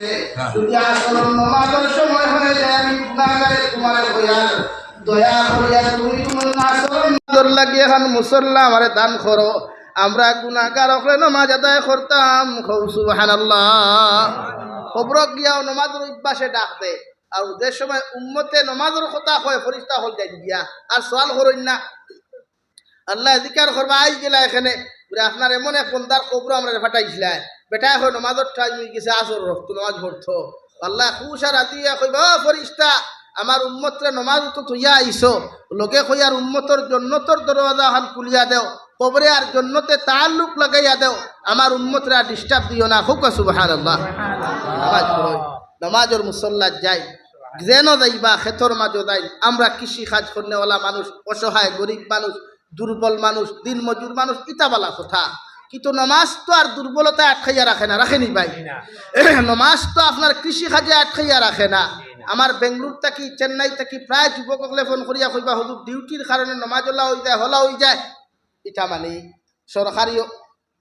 যদি আসল নামাজের সময় হয়ে যায় আমি গুনাহগারে তোমার হইয়ার দয়া করিয়া তুমি তোমার আসল লাগিয়ে এখন মুসল্লা আমারে দান করো আমরা গুনাহগার হলে নামাজ আদায় করতাম সুবহানাল্লাহ খবর গিয়াও নামাজের অভ্যাসে ডাক দে আর যে সময় উম্মতে নামাজের কথা হয় ফরিস্তা হল যাই গিয়া আর সওয়াল করেন না আল্লাহ জিকার করবা আই গেলা এখানে আপনার এমন এক বন্দার কবর আমরা ফাটাইছিলাম বেটা এখন নামাজের টাইম হয়ে গেছে আসর রক্ত নামাজ পড়তো আল্লাহ খুশার আদিয়া কইব ফরিস্তা আমার উম্মতরে নামাজ তো তুইয়া আইছো লোকে কইয়ার উম্মতর জন্নতর দরওয়াজা হান খুলিয়া দেও কবরে আর জন্নতে তাল্লুক লাগাইয়া দেও আমার উম্মতরে আর ডিস্টার্ব দিও না খুব সুবহানাল্লাহ নামাজ পড়ো নামাজের মুসল্লা যাই যেন যাইবা ক্ষেতর মাঝে যাই আমরা কৃষি কাজ করনেওয়ালা মানুষ অসহায় গরিব মানুষ দুর্বল মানুষ দিন মজুর মানুষ ইতাবালা কথা কিন্তু নমাজ তো আর দুর্বলতা আটকাইয়া রাখে না রাখেনি ভাই নমাজ তো আপনার কৃষি কাজে আটকাইয়া রাখে না আমার বেঙ্গলুর থাকি চেন্নাই থাকি প্রায় যুবকলে ফোন করিয়া কইবা হুজুর ডিউটির কারণে নমাজলা হয়ে যায় হলা হয়ে যায় এটা মানে সরকারি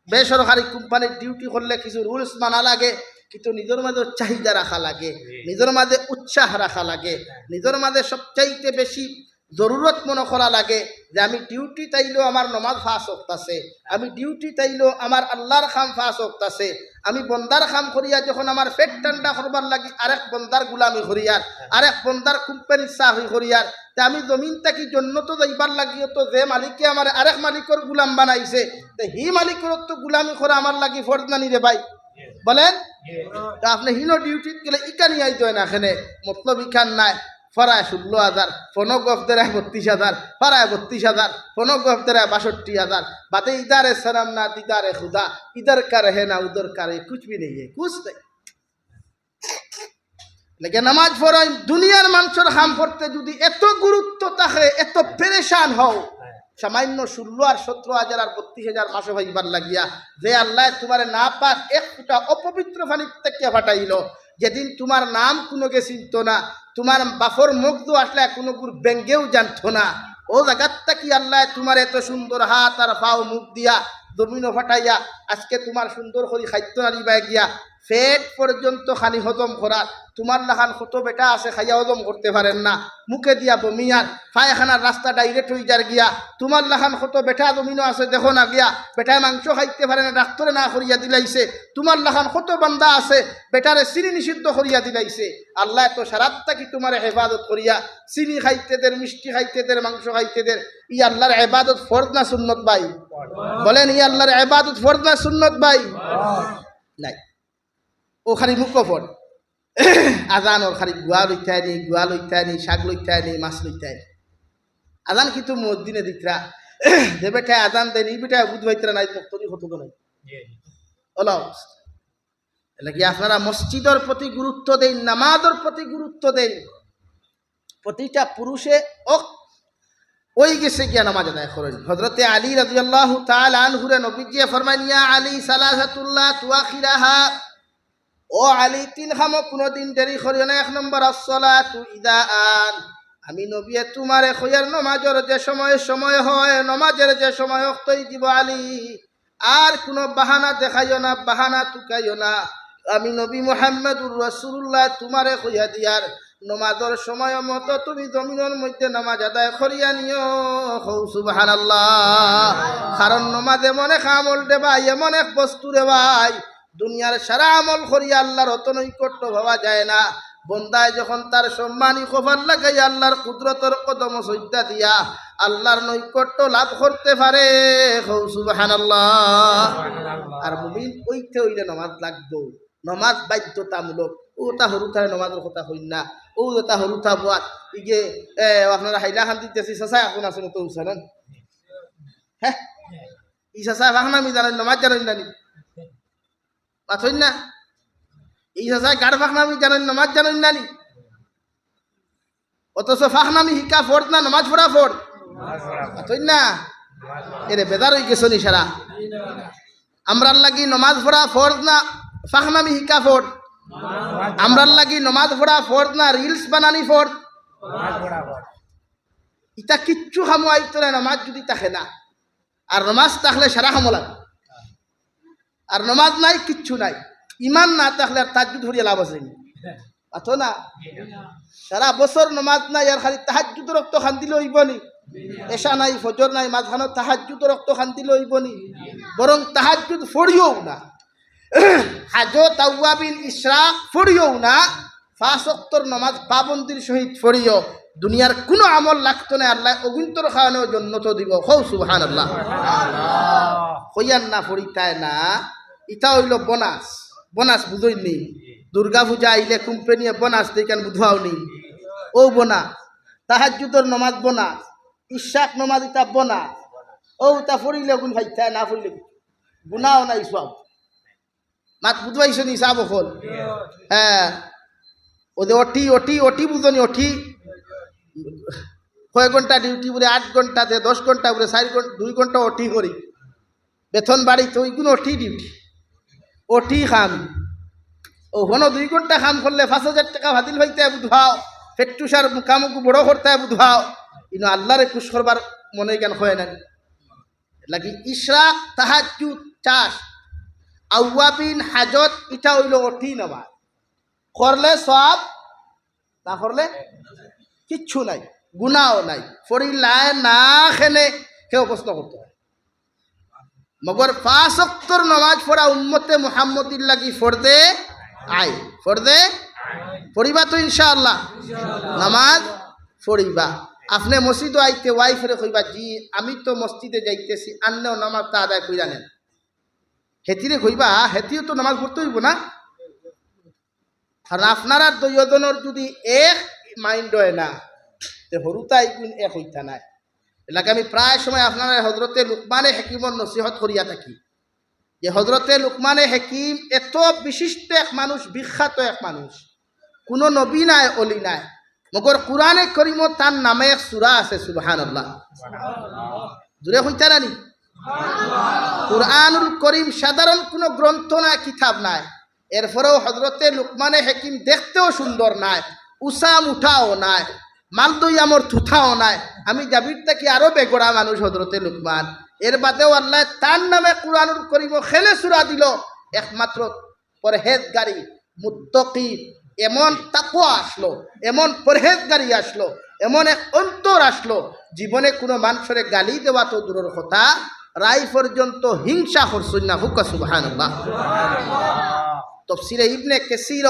বেসরকারি কোম্পানির ডিউটি করলে কিছু রুলস মানা লাগে কিন্তু নিজের মাঝে চাহিদা রাখা লাগে নিজের মাঝে উৎসাহ রাখা লাগে নিজের মাঝে সবচাইতে বেশি জরুরত মনে করা লাগে যে আমি ডিউটি তাইলেও আমার নমাজ ফাঁস হকতাছে আমি ডিউটি তাইলেও আমার আল্লাহর খাম ফাঁস হকতাছে আমি বন্দার খাম করিয়া যখন আমার পেট ঠান্ডা করবার লাগি আরেক বন্দার গুলামি করিয়ার আরেক বন্দার কোম্পানির চাকরি করিয়ার তা আমি জমিন থাকি জন্য তো যাইবার লাগিও তো যে মালিকে আমার আরেক মালিকের গুলাম বানাইছে তো হি মালিকের তো গুলামি করা আমার লাগি ফরজ না নিরে ভাই বলেন তা আপনি হিনো ডিউটিত গেলে ইকানি আইতো না এখানে মতলব ইখান নাই ফরায় 16,000 ফোনো গফতেরায় 32,000 ফরায় 32,000 ফোনো গফতেরায় 62,000 बातें इधर है शर्म ना दीदार है खुदा इधर का रहे ना उधर का रहे कुछ भी नहीं है कुछ नहीं लेकिन नमाज पढ़ो दुनियार মানুষের হাম পড়তে যদি এত গুরুত্ব থাকে এত পেরেশান হও সামান্য 16 আর 17,000 আর 32,000 মাসে ভাইবার লাগিয়া যে আল্লাহ তোমারে না পাক এক ফুটা অপবিত্র পানি থেকে ফাটাইলো যেদিন তোমার নাম কোনো কে চিনত না তোমার বাফর মুখ তো আসলে কোনো গুর ব্যাঙ্গেও জানতো না ও জায়গাটা কি আল্লাহ তোমার এত সুন্দর হাত আর পাও মুখ দিয়া জমিনও ফাটাইয়া আজকে তোমার সুন্দর করে খাদ্য নারিবা গিয়া পেট পর্যন্ত খানি হজম করার তোমার লাখান কত বেটা আছে খাইয়া হজম করতে পারেন না মুখে দিয়া বমিয়ার পায়খানার রাস্তা ডাইরেক্ট হয়ে যার গিয়া তোমার লাখান কত বেটা জমিনও আছে দেখো না গিয়া বেটায় মাংস খাইতে পারে না ডাক্তারে না করিয়া দিলাইছে তোমার লাখান কত বান্দা আছে বেটারে চিনি নিষিদ্ধ করিয়া দিলাইছে আল্লাহ তো সারাতটা কি তোমার হেফাজত করিয়া চিনি খাইতে দের মিষ্টি খাইতে দের মাংস খাইতে দের ই আল্লাহর ইবাদত ফরজ না সুন্নত ভাই বলেন ই আল্লাহর ইবাদত ফরজ না সুন্নত ভাই নাই ও খালি মুখ পড় আজান ওর খালি গোয়া লইতে আনি শাক লইতে আনি মাছ লইতে আনি আজান কিন্তু মসজিদে দিতরা যে বেটায় আজান দেন এই বেটায় বুধ ভাইতরা নাই মুক্তরি হতো নাই ওলা এলাকি আপনারা মসজিদের প্রতি গুরুত্ব দেন নামাজের প্রতি গুরুত্ব দেন প্রতিটা পুরুষে ওই গেছে গিয়া নামাজ আদায় করেন হযরতে আলী রাদিয়াল্লাহু তাআলা আনহুরে নবীজি ফরমাইন ইয়া আলী সালাসাতুল্লাহ তুআখিরাহা ও আলী তিন খামো কোনোদিন দেরি করিও না এক নম্বর আসসালাতু ইদা আন আমি নবী তোমারে খয়ার নামাজের যে সময় হয় নামাজের যে সময় ওক্তই দিব আলী আর কোনো বাহানা দেখাইও না বাহানা টুকাইও না আমি নবী মুহাম্মদুর রাসূলুল্লাহ তোমারে খয়া দিয়ার নামাজের সময় মতো তুমি জমিনের মধ্যে নামাজ আদায় করিয়া নিও সুবহানাল্লাহ কারণ নামাজ এমন এক আমল রে ভাই এমন এক বস্তু রে ভাই দুনিয়ার সারা আমল করিয়া আল্লাহর অত নৈকট্য ভাবা যায় না বন্দায় যখন তার সম্মানী কফার লাগাই আল্লাহর কুদরতের কদম সজ্জা দিয়া আল্লাহর নৈকট্য লাভ করতে পারে সুবহানাল্লাহ আর মুমিন ওইতে হইলে নামাজ লাগবো নামাজ বাধ্যতামূলক ও তা হরুথায় নামাজের কথা হইন না ও তা হরুথা বাদ ইগে আপনারা হাইলা খান দিতেছি চাচা এখন আছে মতো উচ্চারণ হ্যাঁ ই চাচা ভাগনামি জানেন নামাজ জানেন জানি পাথর না এই চাচায় গাড় ফাঁকনামি জানেন নামাজ জানেন নানি অথচ ফাঁকনামি শিকা ফোর্ট না নামাজ পড়া ফোর্ট পাথর না এরে বেদার হয়ে গেছো নিশারা আমরার লাগি নমাজ পড়া ফোর্ট না ফাঁকনামি শিকা ফোর্ট আমরার লাগি নমাজ পড়া ফোর্ট না রিলস বানানি ফোর্ট ইটা কিচ্ছু খামো আইতো না নামাজ যদি থাকে না আর নামাজ থাকলে সারা খামো লাগে আর নামাজ নাই কিচ্ছু নাই ইমান না থাকলে আর তাহাজ্জুদ হরিয়া লাভ আছে আতো না সারা বছর নমাজ নাই আর খালি তাহাজ্জুদ রক্ত খান্দি লইব নি এশা নাই ফজর নাই মাঝখানে তাহাজ্জুদ রক্ত খান্দি লইব নি বরং তাহাজ্জুদ ফড়িও না হাজো তাওয়াবিন ইশরাক ফড়িও না 5 ওয়াক্তর নামাজ পাবন্দির সহিত ফড়িও দুনিয়ার কোনো আমল লাগতো না আল্লাহ অগুন্তর খাওয়ানোর জন্য তো দিব হৌ সুবহানাল্লাহ হইয়ার না ফড়িতায় না ইটা হইল বোনাস বোনাস বুঝই নি দুর্গা পূজা আইলে কোম্পানিয়ে বোনাস দেখান বুঝাও নি ও বোনাস তাহাজ্জুদর নামাজ বোনাস ইশাক নামাজ ইটা বোনাস ও তা ফড়িলে গুণ ভাইতায় না ফড়িলে গুনাও নাই সব মাত বুঝবাইছো নি সাব হল হ্যাঁ ওদের অটি অটি অটি বুঝনি অটি কয় ঘন্টা ডিউটি বলে 8 ঘন্টাতে 10 ঘন্টা বলে 4 ঘন্টা 2 ঘন্টা অটি করি বেতন বাড়ি তো ওইগুলো অটি ডিউটি অটি খাম ও হনো 2 ঘন্টা কাম করলে 5,000 টাকা ভাদিল হইতে বুঝাও ফেট্টুসার কামকে বড় করতে বুঝাও ইনো আল্লাহরে খুশ করবার মনে জ্ঞান হয় না লাগি ইশরাক তাহাজ্জুদ চাষ আওয়াবিন হাজত ইটা হইল অটি নামাজ করলে সব না করলে কিচ্ছু নাই গুনাও নাই ফরিলায় না খেলে কেউ প্রশ্ন করতে হয় মগর 5 ওয়াক্তর নামাজ পড়া উম্মতে মুহাম্মদির লাগি ফরদে আই ফরদে পড়িবা তো ইনশাআল্লাহ নামাজ পড়িবা আপনি মসজিদে আইতে ওয়াইফরে কইবা জি আমি তো মসজিদে যাইতেছি আন্নেও নামাজটা আদায় কইরা নেন হেতিরে কইবা হেতিও তো নামাজ পড়তে হইব না কারণ আপনারা দুইজনের যদি এক মাইন্ড হয় না তে হরুতাই গুণ এক হইতা নাই এলাকা আমি প্রায় সময় আপনারা হজরতে লুকমানে হাকিমর নসিহত করিয়া থাকি যে হজরতে লুকমানে হাকিম এত বিশিষ্ট এক মানুষ বিখ্যাত এক মানুষ কোনো নবী নাই অলি নাই মগর কোরআনে করিম তার নামে এক সূরা আছে সুবহানাল্লাহ জুড়ে হইতা নানি কুরআনুল করিম সাধারণ কোনো গ্রন্থ না কিতাব নাই এরপরেও হজরতে লুকমানে হাকিম দেখতেও সুন্দর নাই উসাম উঠাও নাই মালদই আমর থুথাও নাই আমি জাবির থেকে আরো বেগড়া মানুষ হজরতে লুকমান এর বাদেও আল্লাহ তার নামে কুরআনুল করিম খেলে সূরা দিল একমাত্র পরহেজগারি মুত্তাকি এমন তাকওয়া আসলো এমন পরহেজগারি আসলো এমন এক অন্তর আসলো জীবনে কোনো মানুষের গালি দেওয়া তো দূরের কথা রাই পর্যন্ত হিংসা করছুন না হুকা সুবহানাল্লাহ তাফসীরে ইবনে কাসীর